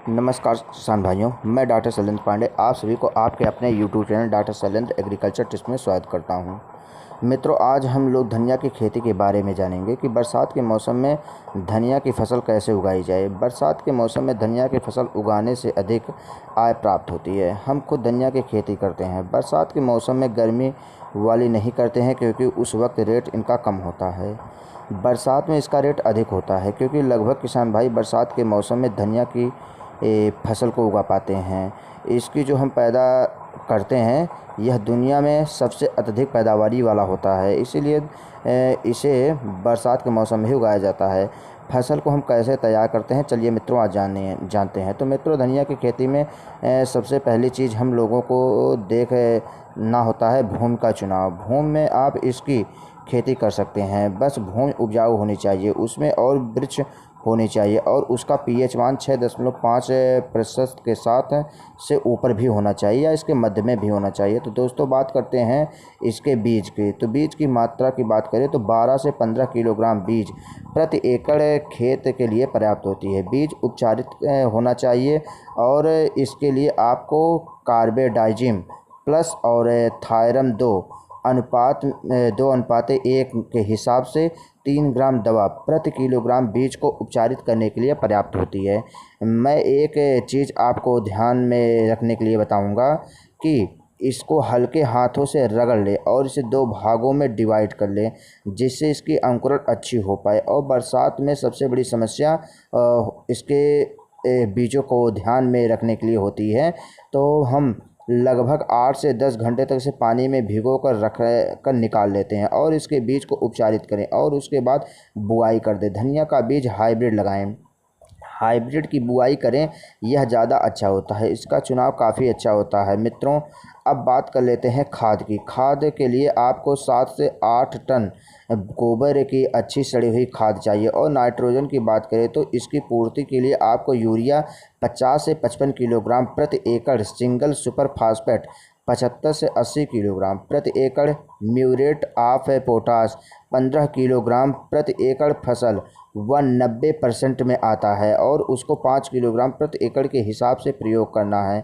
नमस्कार किसान भाइयों, मैं डॉक्टर शैलेंद्र पांडे आप सभी को आपके अपने YouTube channel doctor Shailendra agriculture tips में स्वागत करता हूं। मित्रों, आज हम लोग धनिया की खेती के बारे में जानेंगे कि बरसात के मौसम में धनिया की फसल कैसे उगाई जाए। बरसात के मौसम में धनिया की फसल उगाने से अधिक आय प्राप्त होती है। हम खुद धनिया की खेती करते हैं। बरसात के मौसम में गर्मी वाली नहीं करते हैं क्योंकि उस वक्त रेट इनका कम होता है। बरसात में इसका रेट अधिक होता है क्योंकि लगभग किसान भाई बरसात के मौसम में धनिया की फसल को उगा पाते हैं। इसकी जो हम पैदा करते हैं यह दुनिया में सबसे अत्यधिक पैदावारी वाला होता है, इसीलिए इसे बरसात के मौसम में ही उगाया जाता है। फसल को हम कैसे तैयार करते हैं, चलिए मित्रों आज जानते हैं। तो मित्रों, धनिया की खेती में सबसे पहली चीज़ हम लोगों को देखना होता है भूमि का चुनाव। भूमि में आप इसकी खेती कर सकते हैं, बस भूमि उपजाऊ होनी चाहिए, उसमें और वृक्ष होनी चाहिए और उसका पीएच मान 6.5% के साथ से ऊपर भी होना चाहिए या इसके मध्य में भी होना चाहिए। तो दोस्तों बात करते हैं इसके बीज की। तो बीज की मात्रा की बात करें तो 12 से 15 किलोग्राम बीज प्रति एकड़ खेत के लिए पर्याप्त होती है। बीज उपचारित होना चाहिए और इसके लिए आपको कार्बेडाजिम प्लस और थायरम 2:1 के हिसाब से 3 ग्राम दवा प्रति किलोग्राम बीज को उपचारित करने के लिए पर्याप्त होती है। मैं एक चीज़ आपको ध्यान में रखने के लिए बताऊंगा कि इसको हल्के हाथों से रगड़ ले और इसे 2 भागों में डिवाइड कर ले, जिससे इसकी अंकुरण अच्छी हो पाए। और बरसात में सबसे बड़ी समस्या इसके बीजों को ध्यान में रखने के लिए होती है। तो हम लगभग 8 से 10 घंटे तक इसे पानी में भिगो कर रख कर निकाल लेते हैं और इसके बीज को उपचारित करें और उसके बाद बुआई कर दें। धनिया का बीज हाइब्रिड लगाएं, हाइब्रिड की बुआई करें, यह ज़्यादा अच्छा होता है। इसका चुनाव काफ़ी अच्छा होता है। मित्रों, अब बात कर लेते हैं खाद की। खाद के लिए आपको 7 से 8 टन गोबर की अच्छी सड़ी हुई खाद चाहिए और नाइट्रोजन की बात करें तो इसकी पूर्ति के लिए आपको यूरिया 50 से 55 किलोग्राम प्रति एकड़, सिंगल सुपर फास्फेट 75 से 80 किलोग्राम प्रति एकड़, म्यूरेट ऑफ पोटाश 15 किलोग्राम प्रति एकड़ फसल 90% में आता है और उसको 5 किलोग्राम प्रति एकड़ के हिसाब से प्रयोग करना है।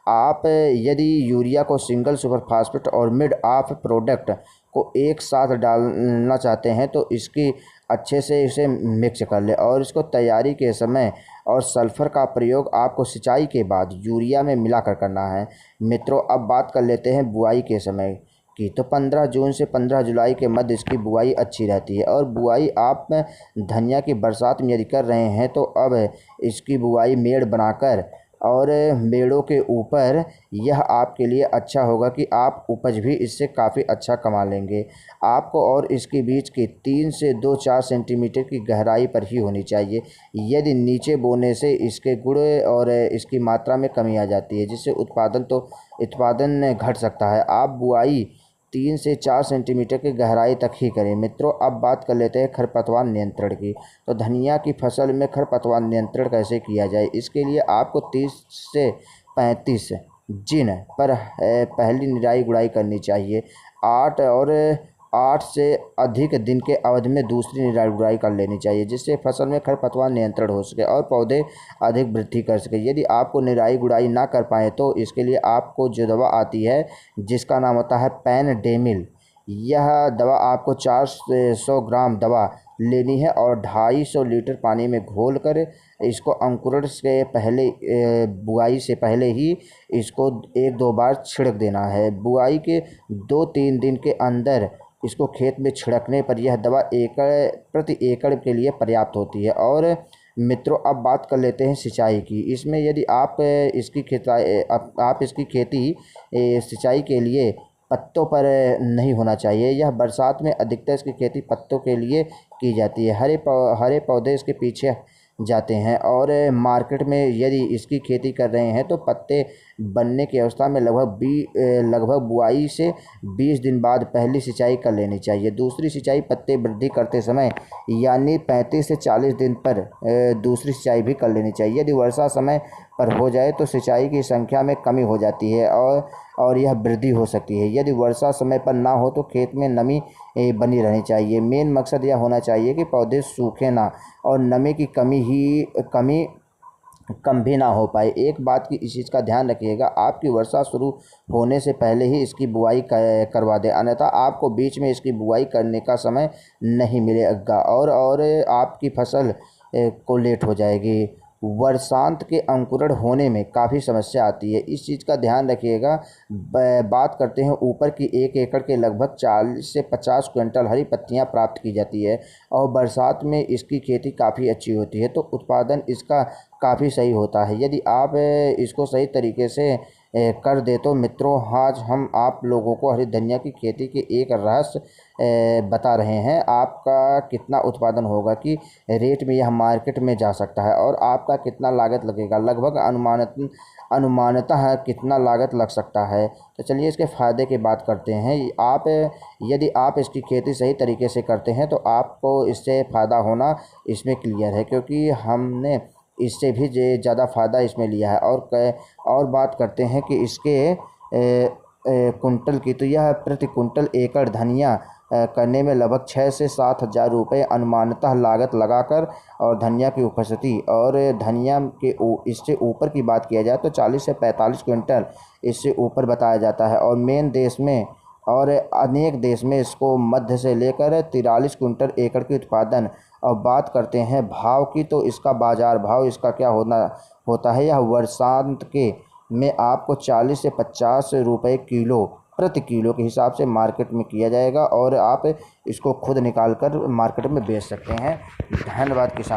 आप यदि यूरिया को सिंगल सुपर फास्फेट और मिड ऑफ प्रोडक्ट को एक साथ डालना चाहते हैं तो इसकी अच्छे से इसे मिक्स कर ले और इसको तैयारी के समय और सल्फ़र का प्रयोग आपको सिंचाई के बाद यूरिया में मिलाकर करना है। मित्रों, अब बात कर लेते हैं बुआई के समय की। तो 15 जून से 15 जुलाई के मध्य इसकी बुआई अच्छी रहती है और बुआई आप धनिया की बरसात में यदि कर रहे हैं तो अब इसकी बुआई मेड़ बनाकर और मेड़ों के ऊपर, यह आपके लिए अच्छा होगा कि आप उपज भी इससे काफ़ी अच्छा कमा लेंगे। आपको और इसके बीच की 3 से 2-4 सेंटीमीटर की गहराई पर ही होनी चाहिए। यदि नीचे बोने से इसके गुण और इसकी मात्रा में कमी आ जाती है, जिससे उत्पादन घट सकता है। आप बुआई 3 से 4 सेंटीमीटर की गहराई तक ही करें। मित्रों, अब बात कर लेते हैं खरपतवार नियंत्रण की। तो धनिया की फसल में खरपतवार नियंत्रण कैसे किया जाए, इसके लिए आपको 30 से 35 दिन पर पहली निराई गुड़ाई करनी चाहिए। 8 से अधिक दिन के अवधि में दूसरी निराई गुड़ाई कर लेनी चाहिए, जिससे फसल में खरपतवार नियंत्रण हो सके और पौधे अधिक वृद्धि कर सके। यदि आपको निराई गुड़ाई ना कर पाए तो इसके लिए आपको जो दवा आती है जिसका नाम होता है पेनडेमिल, यह दवा आपको 400 ग्राम दवा लेनी है और 250 लीटर पानी में घोल कर इसको अंकुरण से पहले बुआई से पहले ही इसको 1-2 बार छिड़क देना है। बुआई के 2-3 दिन के अंदर इसको खेत में छिड़कने पर यह दवा प्रति एकड़ के लिए पर्याप्त होती है। और मित्रों, अब बात कर लेते हैं सिंचाई की। इसमें यदि आप इसकी खेती सिंचाई के लिए पत्तों पर नहीं होना चाहिए। यह बरसात में अधिकतर इसकी खेती पत्तों के लिए की जाती है। हरे पौधे इसके पीछे जाते हैं और मार्केट में यदि इसकी खेती कर रहे हैं तो पत्ते बनने की अवस्था में लगभग बुआई से 20 दिन बाद पहली सिंचाई कर लेनी चाहिए। दूसरी सिंचाई पत्ते वृद्धि करते समय यानी 35 से 40 दिन पर दूसरी सिंचाई भी कर लेनी चाहिए। यदि वर्षा समय पर हो जाए तो सिंचाई की संख्या में कमी हो जाती है और यह वृद्धि हो सकती है। यदि वर्षा समय पर ना हो तो खेत में नमी बनी रहनी चाहिए। मेन मकसद यह होना चाहिए कि पौधे सूखे ना और नमी की कमी कम भी ना हो पाए। एक बात की इस चीज़ का ध्यान रखिएगा, आपकी वर्षा शुरू होने से पहले ही इसकी बुआई करवा दें, अन्यथा आपको बीच में इसकी बुआई करने का समय नहीं मिलेगा और आपकी फसल को लेट हो जाएगी। वर्षांत के अंकुरण होने में काफ़ी समस्या आती है, इस चीज़ का ध्यान रखिएगा। बात करते हैं ऊपर की, 1 एकड़ के लगभग 40 से 50 क्विंटल हरी पत्तियां प्राप्त की जाती है और बरसात में इसकी खेती काफ़ी अच्छी होती है, तो उत्पादन इसका काफ़ी सही होता है। यदि आप इसको सही तरीके से कर दे तो मित्रों, आज हम आप लोगों को हरी धनिया की खेती के एक रहस्य बता रहे हैं। आपका कितना उत्पादन होगा कि रेट में यह मार्केट में जा सकता है और आपका कितना लागत लगेगा, लगभग अनुमानतः कितना लागत लग सकता है। तो चलिए इसके फ़ायदे की बात करते हैं। यदि आप इसकी खेती सही तरीके से करते हैं तो आपको इससे फ़ायदा होना इसमें क्लियर है, क्योंकि हमने इससे भी ज़्यादा फ़ायदा इसमें लिया है। और बात करते हैं कि इसके कुंटल की, तो यह प्रति कुंटल एकड़ धनिया करने में लगभग 6 से 7 हज़ार रुपये अनुमानतः लागत लगाकर, और धनिया की उपस्थिति और धनिया के इससे ऊपर की बात किया जाए तो 40 से 45 क्विंटल इससे ऊपर बताया जाता है। और अनेक देश में इसको मध्य से लेकर 43 क्विंटल एकड़ के उत्पादन। और बात करते हैं भाव की, तो इसका बाज़ार भाव इसका क्या होता है, यह वर्षांत के में आपको 40 से 50 रुपये प्रति किलो के हिसाब से मार्केट में किया जाएगा और आप इसको खुद निकाल कर मार्केट में बेच सकते हैं। धन्यवाद किसान।